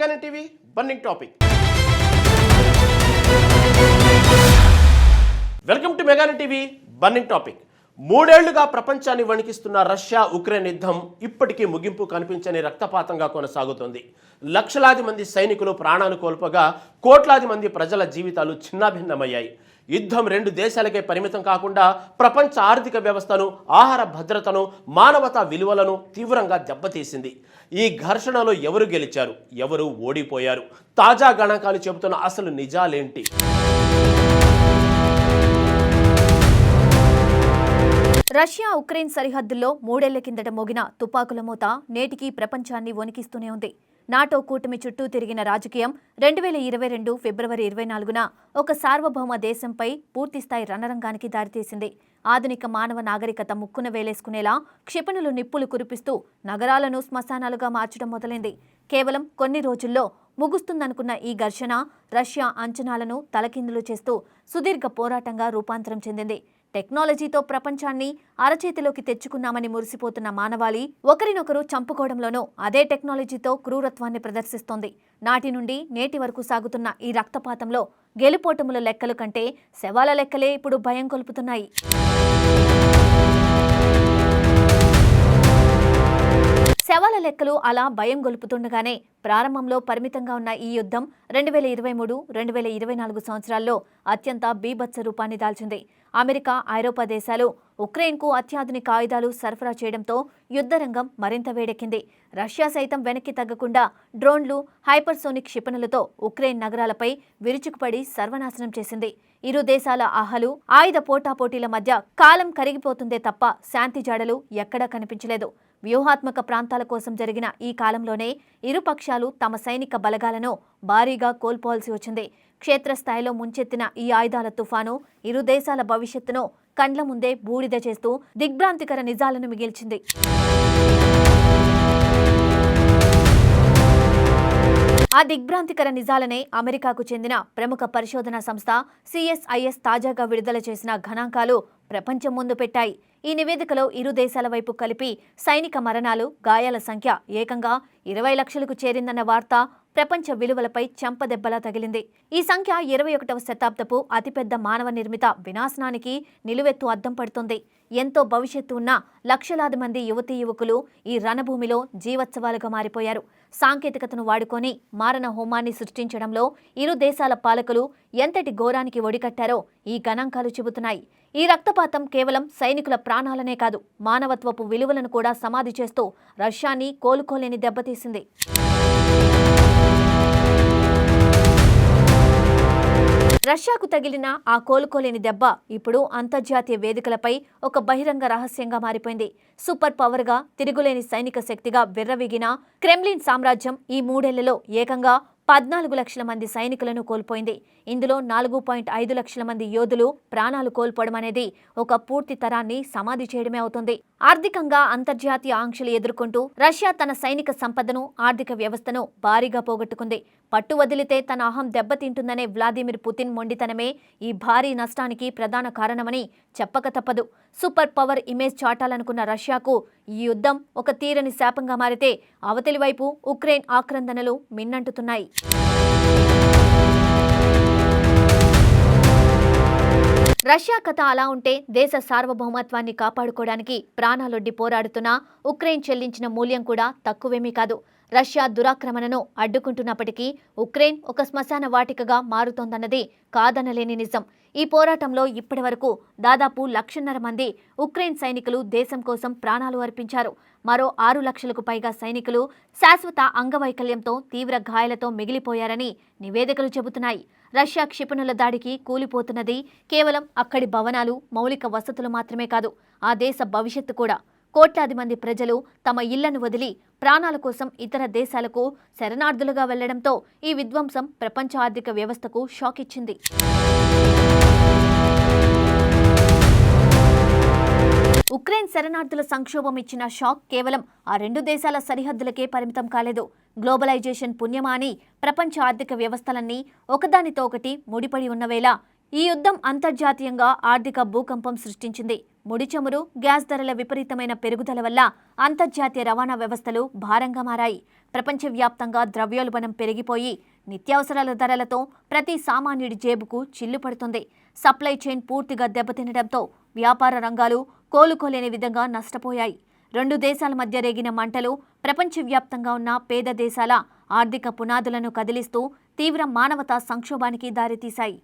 మెగానే TV burning topic. Welcome to మెగానే TV burning topic. 3 ఏళ్లుగా ప్రపంచాన్ని వణికిస్తున్న రష్యా ఉక్రెయిన్ యుద్ధం ఇప్పటికీ ముగింపు కనిపించని రక్తపాతంగా కొనసాగుతోంది. లక్షలాది మంది సైనికులు ప్రాణాలు కోల్పోగా కోట్లాది మంది ప్రజల జీవితాలు చిన్నాభిన్నమయ్యాయి. యుద్ధం 2 దేశాలకే పరిమితం కాకుండా ప్రపంచ ఆర్థిక వ్యవస్థను, ఆహార భద్రతను, మానవతా విలువలను తీవ్రంగా దెబ్బతీసింది. ఈ ఘర్షణలో ఎవరు గెలిచారు, ఎవరు ఓడిపోయారు, తాజా గణాంకాలు చెబుతున్న అసలు నిజాలేంటి? రష్యా ఉక్రెయిన్ సరిహద్దుల్లో 3 ఏళ్ల కిందట మోగిన తుపాకుల మూత నేటికి ప్రపంచాన్ని వణికిస్తూనే ఉంది. నాటో కూటమి చుట్టూ తిరిగిన రాజకీయం 2022 ఫిబ్రవరి 24న ఒక సార్వభౌమ దేశంపై పూర్తిస్థాయి రణరంగానికి దారితీసింది. ఆధునిక మానవ నాగరికత ముక్కున వేలేసుకునేలా క్షిపణులు నిప్పులు కురిపిస్తూ నగరాలను శ్మశానాలుగా మార్చడం మొదలైంది. కేవలం కొన్ని రోజుల్లో ముగుస్తుందనుకున్న ఈ ఘర్షణ రష్యా అంచనాలను తలకిందులు చేస్తూ సుదీర్ఘ పోరాటంగా రూపాంతరం చెందింది. టెక్నాలజీతో ప్రపంచాన్ని అరచేతిలోకి తెచ్చుకున్నామని మురిసిపోతున్న మానవాళి ఒకరినొకరు చంపుకోవడంలోనూ అదే టెక్నాలజీతో క్రూరత్వాన్ని ప్రదర్శిస్తోంది. నాటి నుండి నేటి వరకు సాగుతున్న ఈ రక్తపాతంలో గెలుపోటముల లెక్కలు కంటే శవాల లెక్కలే ఇప్పుడు భయం కొల్పుతున్నాయి. శవాల లెక్కలు అలా భయం గొలుపుతుండగానే ప్రారంభంలో పరిమితంగా ఉన్న ఈ యుద్ధం 2023-2024 సంవత్సరాల్లో అత్యంత బీభత్స రూపాన్ని దాల్చింది. అమెరికా, ఐరోపా దేశాలు ఉక్రెయిన్కు అత్యాధునిక ఆయుధాలు సరఫరా చేయడంతో యుద్ధరంగం మరింత వేడెక్కింది. రష్యా సైతం వెనక్కి తగ్గకుండా డ్రోన్లు, హైపర్సోనిక్ క్షిపణులతో ఉక్రెయిన్ నగరాలపై విరుచుకుపడి సర్వనాశనం చేసింది. ఇరు దేశాల ఆహలు, ఆయుధ పోటాపోటీల మధ్య కాలం కరిగిపోతుందే తప్ప శాంతి జాడలు ఎక్కడా కనిపించలేదు. వ్యూహాత్మక ప్రాంతాల కోసం జరిగిన ఈ కాలంలోనే ఇరు పక్షాలు తమ సైనిక బలగాలను భారీగా కోల్పోవాల్సి వచ్చింది. క్షేత్రస్థాయిలో ముంచెత్తిన ఈ ఆయుధాల తుఫాను ఇరు దేశాల భవిష్యత్తును కండ్ల ముందే బూడిద చేస్తూ దిగ్భ్రాంతికర నిజాలను మిగిల్చింది. ఆ దిగ్భ్రాంతికర నిజాలనే అమెరికాకు చెందిన ప్రముఖ పరిశోధనా సంస్థ CSIS తాజాగా విడుదల చేసిన గణాంకాలు ప్రపంచం ముందు పెట్టాయి. ఈ నివేదికలో ఇరు దేశాల వైపు కలిపి సైనిక మరణాలు, గాయాల సంఖ్య ఏకంగా 20 లక్షలకు చేరిందన్న వార్త ప్రపంచ విలువలపై చెంపదెబ్బలా తగిలింది. ఈ సంఖ్య 21వ శతాబ్దపు అతిపెద్ద మానవ నిర్మిత వినాశనానికి నిలువెత్తు అద్దం పడుతుంది. ఎంతో భవిష్యత్తు ఉన్న లక్షలాది మంది యువతీ యువకులు ఈ రణభూమిలో జీవోత్సవాలుగా మారిపోయారు. సాంకేతికతను వాడుకొని మారణ హోమాన్ని సృష్టించడంలో ఇరు దేశాల పాలకులు ఎంతటి ఘోరానికి ఒడికట్టారో ఈ గణాంకాలు చెబుతున్నాయి. ఈ రక్తపాతం కేవలం సైనికుల ప్రాణాలనే కాదు, మానవత్వపు విలువలను కూడా సమాధి చేస్తూ రష్యాని కోలుకోలేని దెబ్బతీసింది. రష్యాకు తగిలిన ఆ కోలుకోలేని దెబ్బ ఇప్పుడు అంతర్జాతీయ వేదికలపై ఒక బహిరంగ రహస్యంగా మారిపోయింది. సూపర్ పవర్గా, తిరుగులేని సైనిక శక్తిగా విర్రవీగిన క్రెమ్లిన్ సామ్రాజ్యం ఈ 3 ఏళ్లలో ఏకంగా 14 లక్షల మంది సైనికులను కోల్పోయింది. ఇందులో 4.5 లక్షల మంది యోధులు ప్రాణాలు కోల్పోవడం అనేది ఒక పూర్తి తరాన్ని సమాధి చేయడమే అవుతుంది. ఆర్థికంగా అంతర్జాతీయ ఆంక్షలు ఎదుర్కొంటూ రష్యా తన సైనిక సంపదను, ఆర్థిక వ్యవస్థను భారీగా పోగొట్టుకుంది. పట్టు వదిలితే తన అహం దెబ్బతింటుందనే వ్లాదిమిర్ పుతిన్ మొండితనమే ఈ భారీ నష్టానికి ప్రధాన కారణమని చెప్పక తప్పదు. సూపర్ పవర్ ఇమేజ్ చాటాలనుకున్న రష్యాకు ఈ యుద్ధం ఒక తీరని శాపంగా మారితే అవతలి వైపు ఉక్రెయిన్ ఆక్రందనలు మిన్నంటుతున్నాయి. రష్యా కథ అలా ఉంటే దేశ సార్వభౌమత్వాన్ని కాపాడుకోవడానికి ప్రాణాలొడ్డి పోరాడుతున్న ఉక్రెయిన్ చెల్లించిన మూల్యం కూడా తక్కువేమీ కాదు. రష్యా దురాక్రమణను అడ్డుకుంటున్నప్పటికీ ఉక్రెయిన్ ఒక శ్మశాన వాటికగా మారుతోందన్నది కాదనలేని నిజం. ఈ పోరాటంలో ఇప్పటివరకు దాదాపు 1,50,000 మంది ఉక్రెయిన్ సైనికులు దేశం కోసం ప్రాణాలు అర్పించారు. మరో 6 లక్షలకు పైగా సైనికులు శాశ్వత అంగవైకల్యంతో, తీవ్ర గాయాలతో మిగిలిపోయారని నివేదికలు చెబుతున్నాయి. రష్యా క్షిపణుల దాడికి కూలిపోతున్నది కేవలం అక్కడి భవనాలు, మౌలిక వసతులు మాత్రమే కాదు, ఆ దేశ భవిష్యత్తు కూడా. కోట్లాది మంది ప్రజలు తమ ఇళ్లను వదిలి ప్రాణాల కోసం ఇతర దేశాలకు శరణార్థులుగా వెళ్లడంతో ఈ విధ్వంసం ప్రపంచ ఆర్థిక వ్యవస్థకు షాక్ ఇచ్చింది. ఉక్రెయిన్ శరణార్థుల సంక్షోభం ఇచ్చిన షాక్ కేవలం ఆ 2 దేశాల సరిహద్దులకే పరిమితం కాలేదు. గ్లోబలైజేషన్ పుణ్యమా అని ప్రపంచ ఆర్థిక వ్యవస్థలన్నీ ఒకదానితో ఒకటి ముడిపడి ఉన్నవేళ ఈ యుద్ధం అంతర్జాతీయంగా ఆర్థిక భూకంపం సృష్టించింది. ముడి చమురు, గ్యాస్ ధరల విపరీతమైన పెరుగుదల వల్ల అంతర్జాతీయ రవాణా వ్యవస్థలు భారంగా మారాయి. ప్రపంచవ్యాప్తంగా ద్రవ్యోల్బణం పెరిగిపోయి నిత్యావసరాల ధరలతో ప్రతి సామాన్యుడి జేబుకు చిల్లు పడుతుంది. సప్లై చైన్ పూర్తిగా దెబ్బతినడంతో వ్యాపార రంగాలు కోలుకోలేని విధంగా నష్టపోయాయి. రెండు దేశాల మధ్య రేగిన మంటలు ప్రపంచవ్యాప్తంగా ఉన్న పేద దేశాల ఆర్థిక పునాదులను కదిలిస్తూ తీవ్ర మానవతా సంక్షోభానికి దారితీశాయి.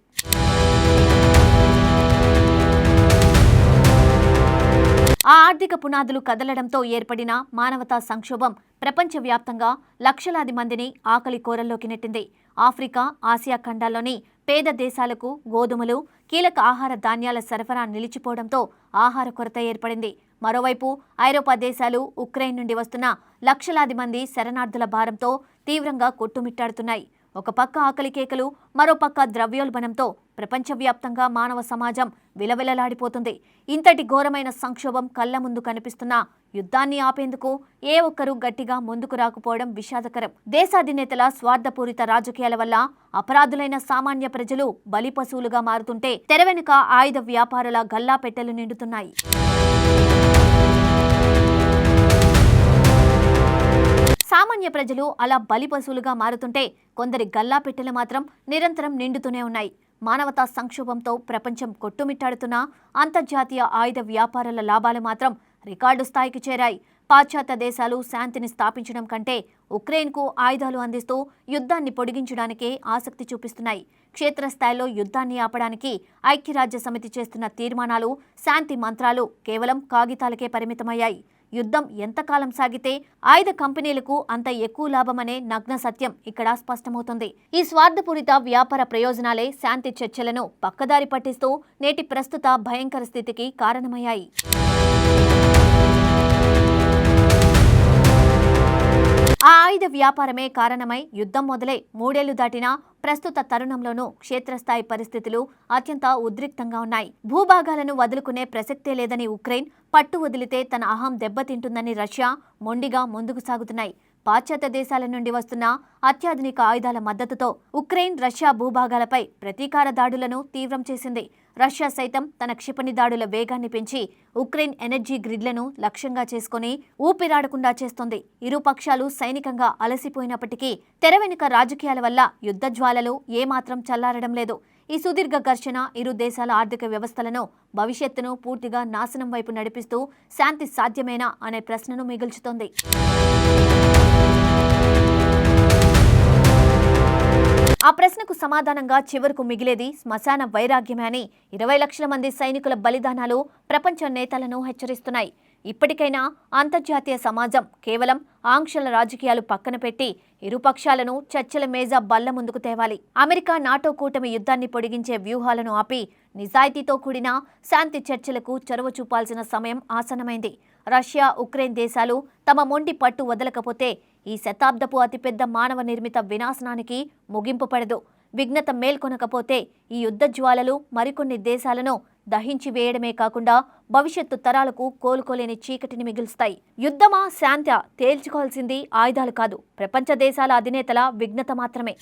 ఆ ఆర్థిక పునాదులు కదలడంతో ఏర్పడిన మానవతా సంక్షోభం ప్రపంచవ్యాప్తంగా లక్షలాది మందిని ఆకలి కోరల్లోకి నెట్టింది. ఆఫ్రికా, ఆసియా ఖండాల్లోని పేద దేశాలకు గోధుమలు, కీలక ఆహార ధాన్యాల సరఫరా నిలిచిపోవడంతో ఆహార కొరత ఏర్పడింది. మరోవైపు ఐరోపా దేశాలు ఉక్రెయిన్ నుండి వస్తున్న లక్షలాది మంది శరణార్థుల భారంతో తీవ్రంగా కొట్టుమిట్టాడుతున్నాయి. ఒక పక్క ఆకలి కేకలు, మరోపక్క ద్రవ్యోల్బణంతో ప్రపంచవ్యాప్తంగా మానవ సమాజం విలవిలలాడిపోతుంది. ఇంతటి ఘోరమైన సంక్షోభం కళ్ల ముందు కనిపిస్తున్న యుద్ధాన్ని ఆపేందుకు ఏ ఒక్కరూ గట్టిగా ముందుకు రాకపోవడం విషాదకరం. దేశాధినేతల స్వార్థపూరిత రాజకీయాల వల్ల అపరాధులైన సామాన్య ప్రజలు బలిపశువులుగా మారుతుంటే తెరవెనుక ఆయుధ వ్యాపారుల గల్లాపెట్టెలు నిండుతున్నాయి. సామాన్య ప్రజలు అలా బలిపశువులుగా మారుతుంటే కొందరి గల్లాపెట్టెలు మాత్రం నిరంతరం నిండుతూనే ఉన్నాయి. మానవతా సంక్షోభంతో ప్రపంచం కొట్టుమిట్టాడుతున్నా అంతర్జాతీయ ఆయుధ వ్యాపారాల లాభాలు మాత్రం రికార్డు స్థాయికి చేరాయి. పాశ్చాత్య దేశాలు శాంతిని స్థాపించడం కంటే ఉక్రెయిన్కు ఆయుధాలు అందిస్తూ యుద్ధాన్ని పొడిగించడానికే ఆసక్తి చూపిస్తున్నాయి. క్షేత్రస్థాయిలో యుద్ధాన్ని ఆపడానికి ఐక్యరాజ్య సమితి చేస్తున్న తీర్మానాలు, శాంతి మంత్రాలు కేవలం కాగితాలకే పరిమితమయ్యాయి. యుద్ధం ఎంతకాలం సాగితే ఆయుధ కంపెనీలకు అంత ఎక్కువ లాభమనే నగ్న సత్యం ఇక్కడ స్పష్టమవుతుంది. ఈ స్వార్థపూరిత వ్యాపార ప్రయోజనాలే శాంతి చర్చలను పక్కదారి పట్టిస్తూ నేటి ప్రస్తుత భయంకర స్థితికి కారణమయ్యాయి. ఆ ఆయుధ వ్యాపారమే కారణమై యుద్ధం మొదలై 3 ఏళ్లు దాటినా ప్రస్తుత తరుణంలోనూ క్షేత్రస్థాయి పరిస్థితులు అత్యంత ఉద్రిక్తంగా ఉన్నాయి. భూభాగాలను వదులుకునే ప్రసక్తే లేదని ఉక్రెయిన్, పట్టు వదిలితే తన అహం దెబ్బతింటుందని రష్యా మొండిగా ముందుకు సాగుతున్నాయి. పాశ్చాత్య దేశాల నుండి వస్తున్న అత్యాధునిక ఆయుధాల మద్దతుతో ఉక్రెయిన్ రష్యా భూభాగాలపై ప్రతీకార దాడులను తీవ్రం చేసింది. రష్యా సైతం తన క్షిపణి దాడుల వేగాన్ని పెంచి ఉక్రెయిన్ ఎనర్జీ గ్రిడ్లను లక్ష్యంగా చేసుకుని ఊపిరాడకుండా చేస్తోంది. ఇరు పక్షాలు సైనికంగా అలసిపోయినప్పటికీ తెరవెనుక రాజకీయాల వల్ల యుద్ధ జ్వాలలు ఏమాత్రం చల్లారడం లేదు. ఈ సుదీర్ఘ ఘర్షణ ఇరు దేశాల ఆర్థిక వ్యవస్థలను, భవిష్యత్తును పూర్తిగా నాశనం వైపు నడిపిస్తూ శాంతి సాధ్యమేనా అనే ప్రశ్నను మిగుల్చుతోంది. ఆ ప్రశ్నకు సమాధానంగా చివరకు మిగిలేది శ్మశాన వైరాగ్యమే అని 20 లక్షల మంది సైనికుల బలిదానాలు ప్రపంచ నేతలను హెచ్చరిస్తున్నాయి. ఇప్పటికైనా అంతర్జాతీయ సమాజం కేవలం ఆంక్షల రాజకీయాలు పక్కన పెట్టి ఇరుపక్షాలను చర్చల మేజా బల్ల ముందుకు తేవాలి. అమెరికా, నాటో కూటమి యుద్ధాన్ని పొడిగించే వ్యూహాలను ఆపి నిజాయితీతో కూడిన శాంతి చర్చలకు చొరవ చూపాల్సిన సమయం ఆసన్నమైంది. రష్యా, ఉక్రెయిన్ దేశాలు తమ మొండి పట్టు వదలకపోతే ఈ శతాబ్దపు అతిపెద్ద మానవ నిర్మిత వినాశనానికి ముగింపు పడదు. విఘ్నత మేల్కొనకపోతే ఈ యుద్ధ జ్వాలలు మరికొన్ని దేశాలను దహించి వేయడమే కాకుండా భవిష్యత్తు తరాలకు కోలుకోలేని చీకటిని మిగులుస్తాయి. యుద్ధమా, శాంతా తేల్చుకోవాల్సింది ఆయుధాలు కాదు, ప్రపంచ దేశాల అధినేతల విఘ్నత మాత్రమే.